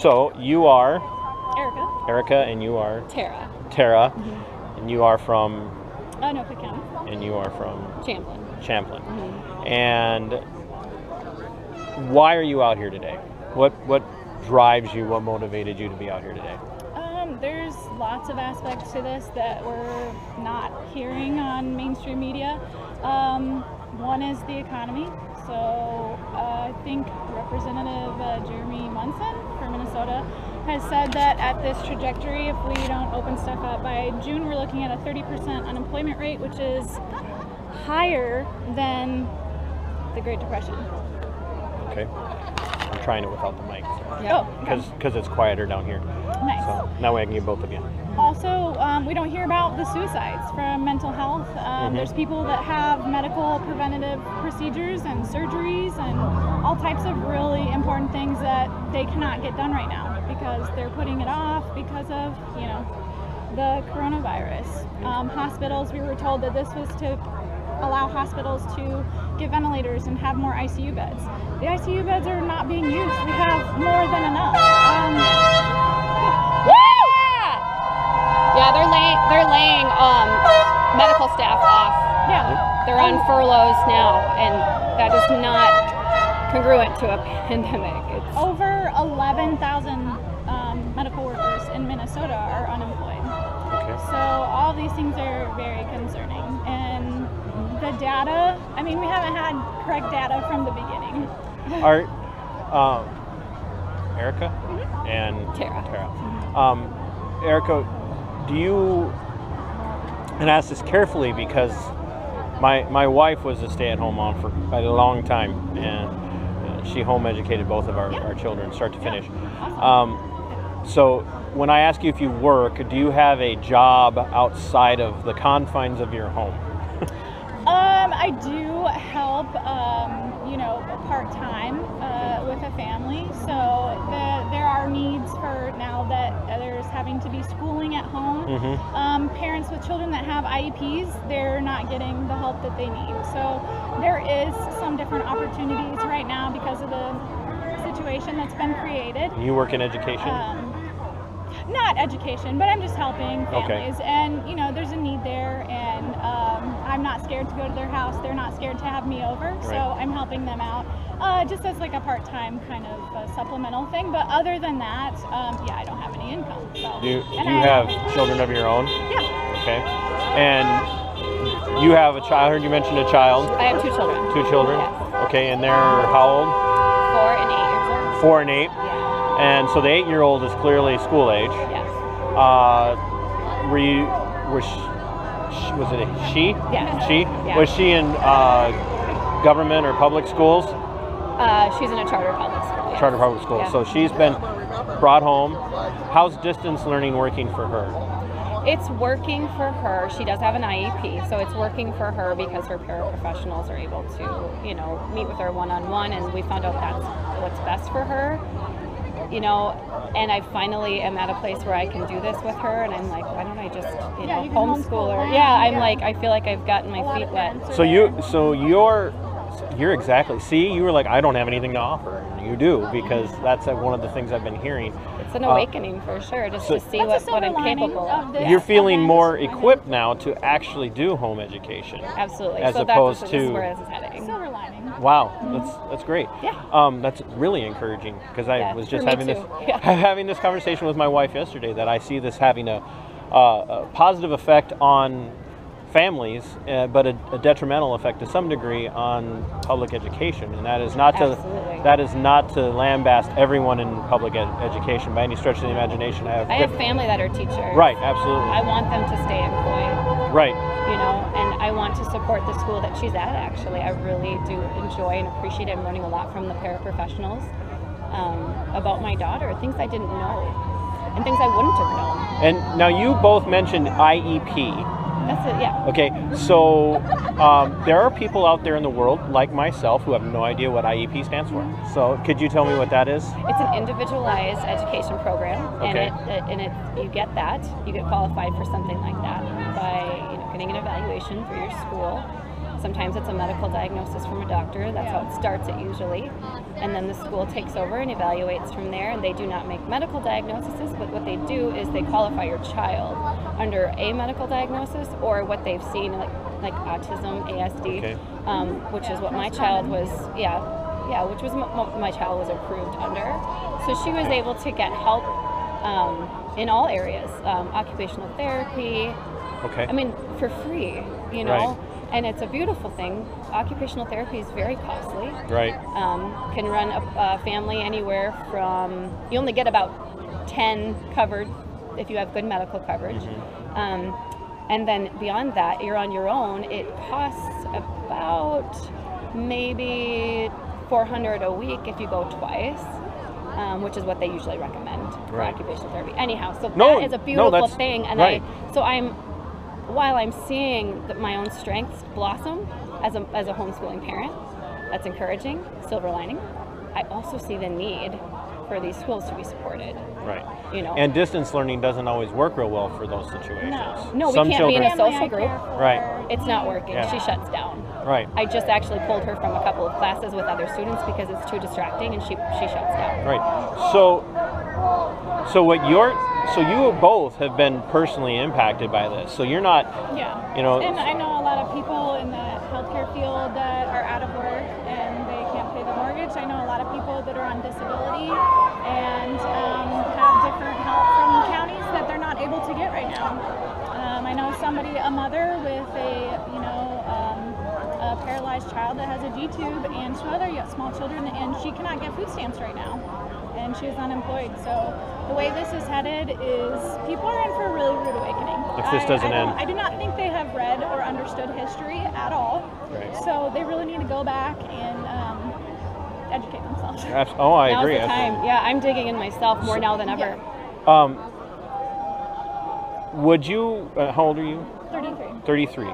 So you are Erica. Erica, and you are Tara. Tara, Mm-hmm. and you are from Norfolk County. and you are from Champlin. Champlin. Mm-hmm. And why are you out here today? What drives you? What motivated you to be out here today? There's lots of aspects to this that we're not hearing on mainstream media. One is the economy. So I think Representative Jeremy Munson from Minnesota has said that at this trajectory, if we don't open stuff up by June, we're looking at a 30% unemployment rate, which is higher than the Great Depression. Okay. I'm trying it without the mic. Yeah. Because it's quieter down here. Nice. So now I can get both of you. Also, we don't hear about the suicides from mental health. There's people that have medical preventative procedures and surgeries and all types of really important things that they cannot get done right now because they're putting it off because of, the coronavirus. Hospitals, we were told that this was to allow hospitals to get ventilators and have more ICU beds. The ICU beds are not being used. We have more than enough. Yeah, they're laying medical staff off. Yeah. They're on furloughs now, and that is not congruent to a pandemic. It's over 11,000 medical workers in Minnesota are unemployed. Okay. So all these things are very concerning. And the data, we haven't had correct data from the beginning. Are Erica and Tara. Erica, do you, and I ask this carefully because my wife was a stay-at-home mom for a long time, and she home educated both of our children, start to finish. So when I ask you if you work, do you have a job outside of the confines of your home? I do help, part-time with a family. So there are needs for now that there's having to be schooling at home. Parents with children that have IEPs, they're not getting the help that they need. So there is some different opportunities right now because of the situation that's been created. You work in education? Not education, but I'm just helping families. Okay. And, there's a need there, and I'm not scared to go to their house. They're not scared to have me over, so I'm helping them out just as like a part-time kind of supplemental thing. But other than that, I don't have any income. So. Do you have children of your own? Yeah. Okay. And you have a child. I heard you mentioned a child. I have 2 children. 2 children? Yes. Okay, and they're how old? 4 and 8 years old. 4 and 8? Yeah. And so the 8-year-old is clearly school age. Yes. Was it a she? Yes. She? Yeah. Was she in government or public schools? She's in a charter public school. Yes. Charter public school. Yeah. So she's been brought home. How's distance learning working for her? It's working for her. She does have an IEP, so it's working for her because her paraprofessionals are able to, meet with her one-on-one, and we found out that's what's best for her. And I finally am at a place where I can do this with her, and I'm like, why don't I just, homeschool her? Yeah, I'm like, I feel like I've gotten my feet wet. So you're exactly, see, you were like, I don't have anything to offer. You do, because that's one of the things I've been hearing. It's an awakening for sure, just to see what I'm capable of. You're feeling more equipped now to actually do home education. Absolutely. As so opposed this to is where this is heading. Silver lining. Wow, that's great. Yeah. That's really encouraging, because I was just for having me this too. Yeah. having this conversation with my wife yesterday, that I see this having a positive effect on families, but a detrimental effect to some degree on public education, and that is not to lambast everyone in public education by any stretch of the imagination. I have family that are teachers. Right, absolutely. I want them to stay employed. Right. And I want to support the school that she's at, actually. I really do enjoy and appreciate it. I'm learning a lot from the paraprofessionals about my daughter, things I didn't know and things I wouldn't have known. And now you both mentioned IEP. That's it, yeah. Okay, so there are people out there in the world, like myself, who have no idea what IEP stands for. So could you tell me what that is? It's an individualized education program, Okay. and you get qualified for something like that by getting an evaluation through your school. Sometimes it's a medical diagnosis from a doctor. That's how it starts it usually. And then the school takes over and evaluates from there, and they do not make medical diagnoses, but what they do is they qualify your child under a medical diagnosis or what they've seen, like autism, ASD, which is what my child was, which was what my child was approved under. So she was able to get help in all areas, occupational therapy, I mean, for free, you know, and it's a beautiful thing. Occupational therapy is very costly. Can run a family anywhere from, you only get about 10 covered if you have good medical coverage. And then beyond that, you're on your own. It costs about maybe $400 a week if you go twice, which is what they usually recommend for occupational therapy. Anyhow, so that is a beautiful thing. And while I'm seeing my own strengths blossom as a homeschooling parent, that's encouraging, silver lining. I also see the need for these schools to be supported. You know, and distance learning doesn't always work real well for those situations. No, we can't be in a social group. It's not working. She shuts down. I just actually pulled her from a couple of classes with other students because it's too distracting, and she shuts down. So you both have been personally impacted by this. So you're not, you know. And I know a lot of people in the healthcare field that are out of work and they can't pay the mortgage. I know a lot of people that are on disability and have different help from counties that they're not able to get right now. I know a mother with a paralyzed child that has a G-tube and two other small children, and she cannot get food stamps right now, and she is unemployed. So the way this is headed is people are in for a really rude awakening. If this doesn't end. I do not think they have read or understood history at all. So they really need to go back and educate themselves. I agree. Now's the time. Yeah, I'm digging in myself more now than ever. Would you, how old are you? 33.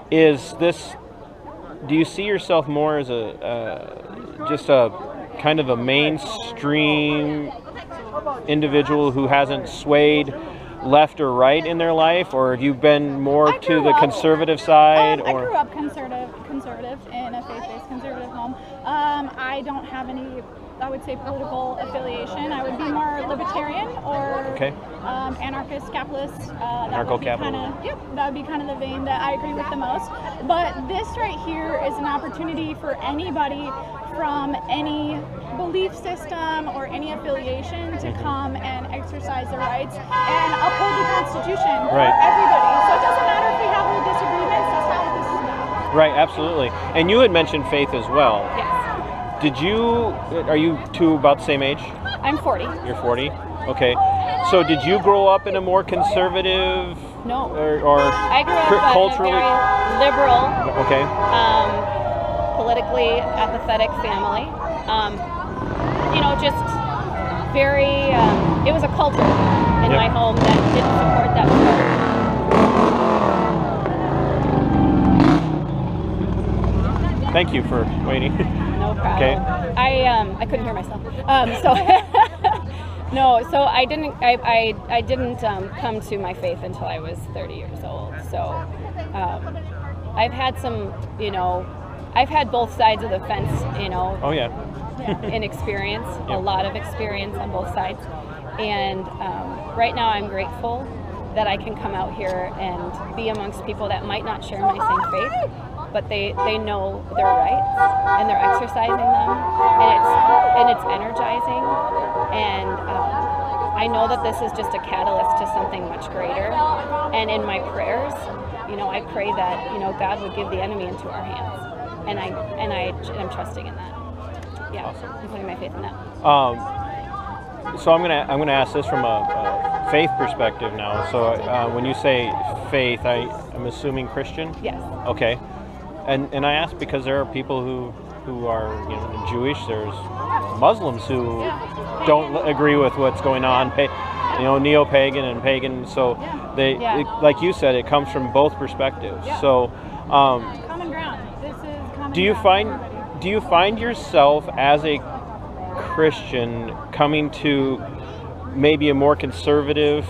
Is this, do you see yourself more as just a kind of a mainstream individual who hasn't swayed left or right in their life, or have you been more to the conservative side? I grew up conservative in a faith-based conservative home. I don't have any, I would say, political affiliation. I would be more libertarian or anarchist, capitalist. Anarcho-capitalist. That would be kind of the vein that I agree with the most. But this right here is an opportunity for anybody from any belief system or any affiliation to come and exercise their rights and uphold the Constitution for everybody. So it doesn't matter if we have little disagreements. That's not what this is about. Right, absolutely. And you had mentioned faith as well. Yes. Are you two about the same age? I'm 40. You're 40? Okay. So did you grow up in a more conservative? No. Or I grew up culturally? in a very liberal, politically apathetic family. Just very, it was a culture in my home that didn't support that stuff. Thank you for waiting. No problem. Okay. I couldn't hear myself. So I didn't come to my faith until I was 30 years old. So I've had some, I've had both sides of the fence, in experience, a lot of experience on both sides. And right now I'm grateful that I can come out here and be amongst people that might not share my same faith, but they know their rights and they're exercising them, and it's energizing. And I know that this is just a catalyst to something much greater. And in my prayers, I pray that God would give the enemy into our hands, and I'm trusting in that. Yeah, awesome. I'm putting my faith in that. So I'm gonna ask this from a faith perspective now. So when you say faith, I'm assuming Christian. Yes. Okay. And I ask because there are people who are Jewish. There's Muslims who don't agree with what's going on. Neo-pagan and pagan. So like you said, it comes from both perspectives. Yeah. So common ground. This is common ground. Do you find yourself as a Christian coming to maybe a more conservative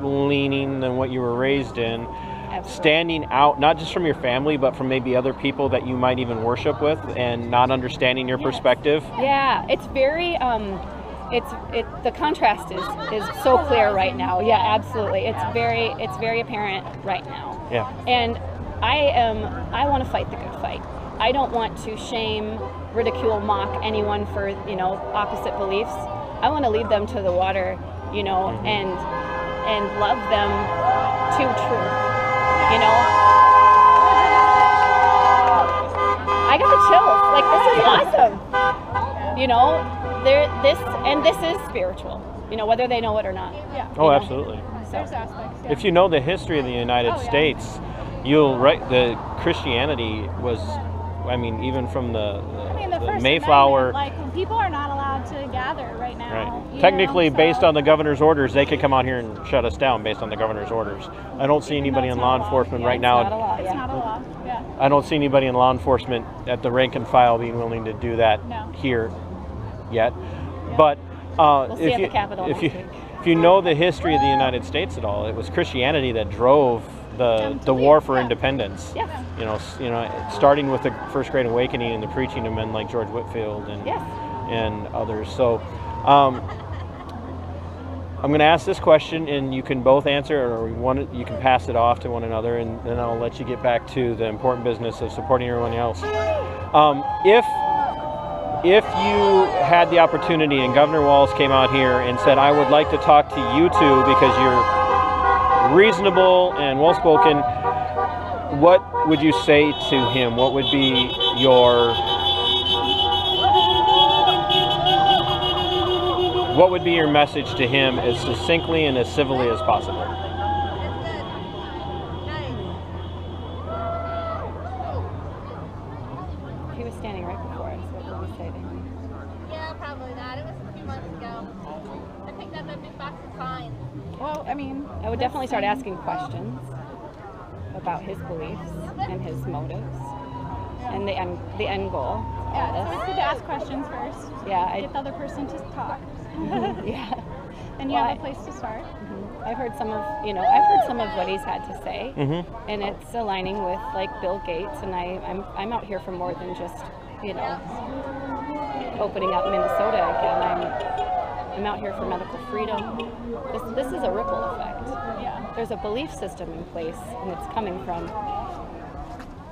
leaning than what you were raised in? standing out, not just from your family, but from maybe other people that you might even worship with, and not understanding your perspective? Yeah, it's very, the contrast is so clear right now. Yeah, absolutely. It's very apparent right now. Yeah. And I want to fight the good fight. I don't want to shame, ridicule, mock anyone for, opposite beliefs. I want to lead them to the water, and love them to truth, I got the chills. Like, this is awesome. This is spiritual, whether they know it or not. Yeah. Oh, absolutely. There's aspects. Yeah. If you know the history of the United States, the Christianity was, even from the First Mayflower. Amendment, like, people are not allowed to gather right now. Right. Technically, based on the governor's orders, they could come out here and shut us down based on the governor's orders. I don't see anybody in law enforcement right now. It's not a law. Yeah. I don't see anybody in law enforcement at the rank and file being willing to do that here yet. Yeah. But we'll see at the Capitol if you know the history of the United States at all, it was Christianity that drove the war for independence. Yes. Starting with the First Great Awakening and the preaching of men like George Whitefield and others. So I'm going to ask this question, and you can both answer, or you can pass it off to one another, and then I'll let you get back to the important business of supporting everyone else. If you had the opportunity and Governor Walz came out here and said, I would like to talk to you two because you're reasonable and well-spoken, what would you say to him? What would be your message to him as succinctly and as civilly as possible? He was standing right before us. What would we say to him? Yeah, probably that. It was a few months ago. I think that the big box is fine. Well, I would definitely start asking questions about his beliefs and his motives and the end goal. Yeah, so it's good to ask questions first. Yeah, get the other person to talk. Yeah. And you have a place to start. I've heard some of what he's had to say, and it's aligning with like Bill Gates. And I'm out here for more than just opening up Minnesota again. I'm out here for medical freedom. This is a ripple effect. Yeah. There's a belief system in place, and it's coming from.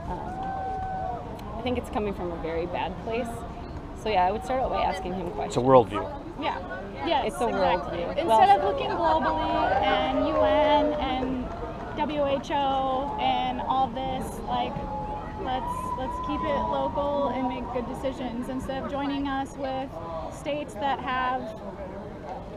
I think it's coming from a very bad place. So yeah, I would start out by asking him questions. It's a worldview. Yeah. Yes, it's a worldview. Instead of looking globally and UN and WHO and all this, like, let's keep it local and make good decisions instead of joining us with states that have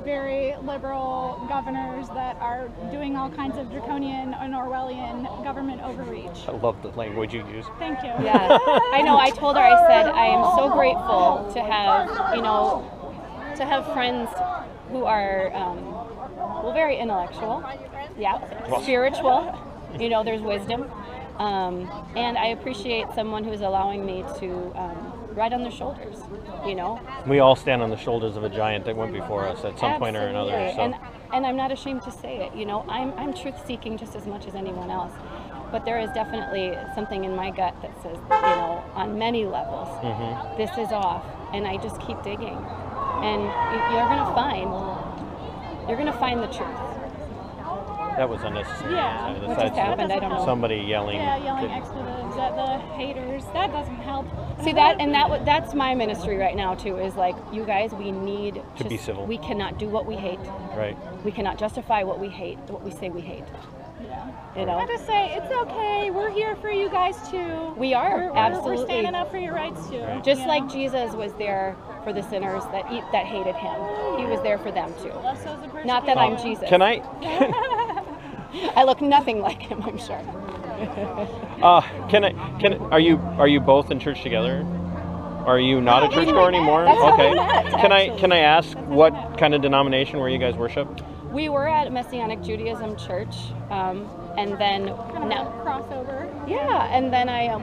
very liberal governors that are doing all kinds of draconian and Orwellian government overreach. I love the language you use. Thank you. Yeah, I know. I told her, I said, I am so grateful to have friends who are, very intellectual. Yeah, spiritual. There's wisdom. And I appreciate someone who's allowing me to ride on their shoulders, We all stand on the shoulders of a giant that went before us at some point or another. So. And I'm not ashamed to say it, I'm truth-seeking just as much as anyone else. But there is definitely something in my gut that says, on many levels, this is off, and I just keep digging. And you're gonna find the truth. That was unnecessary. Yeah. What just happened? I don't know. Somebody yelling. Yeah, yelling expletives at the haters. That doesn't help. See that's my ministry right now too. Is like, you guys, we need to be civil. We cannot do what we hate. Right. We cannot justify what we hate. What we say we hate. Yeah. I just say it's okay. We're here for you guys too. We are absolutely. We're standing up for your rights too. Right. Just like Jesus was there for the sinners that hated him. He was there for them too. Not that I'm Jesus. Can I? I look nothing like him, I'm sure. Are you both in church together? Are you not a churchgoer anymore? Okay. Can I ask what kind of denomination where you guys worship? We were at Messianic Judaism Church, and then crossover. Yeah, and then it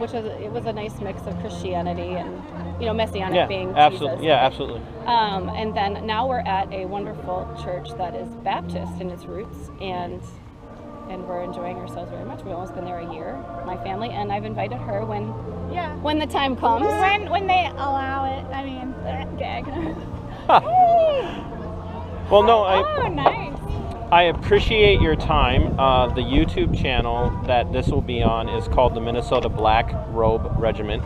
was a nice mix of Christianity and Messianic being absolutely. Jesus. Yeah, absolutely. And then now we're at a wonderful church that is Baptist in its roots, and and we're enjoying ourselves very much. We've almost been there a year, my family, and I've invited her when the time comes. When they allow it. I mean, gag. Well, no, Oh, nice. I appreciate your time. The YouTube channel that this will be on is called the Minnesota Black Robe Regiment.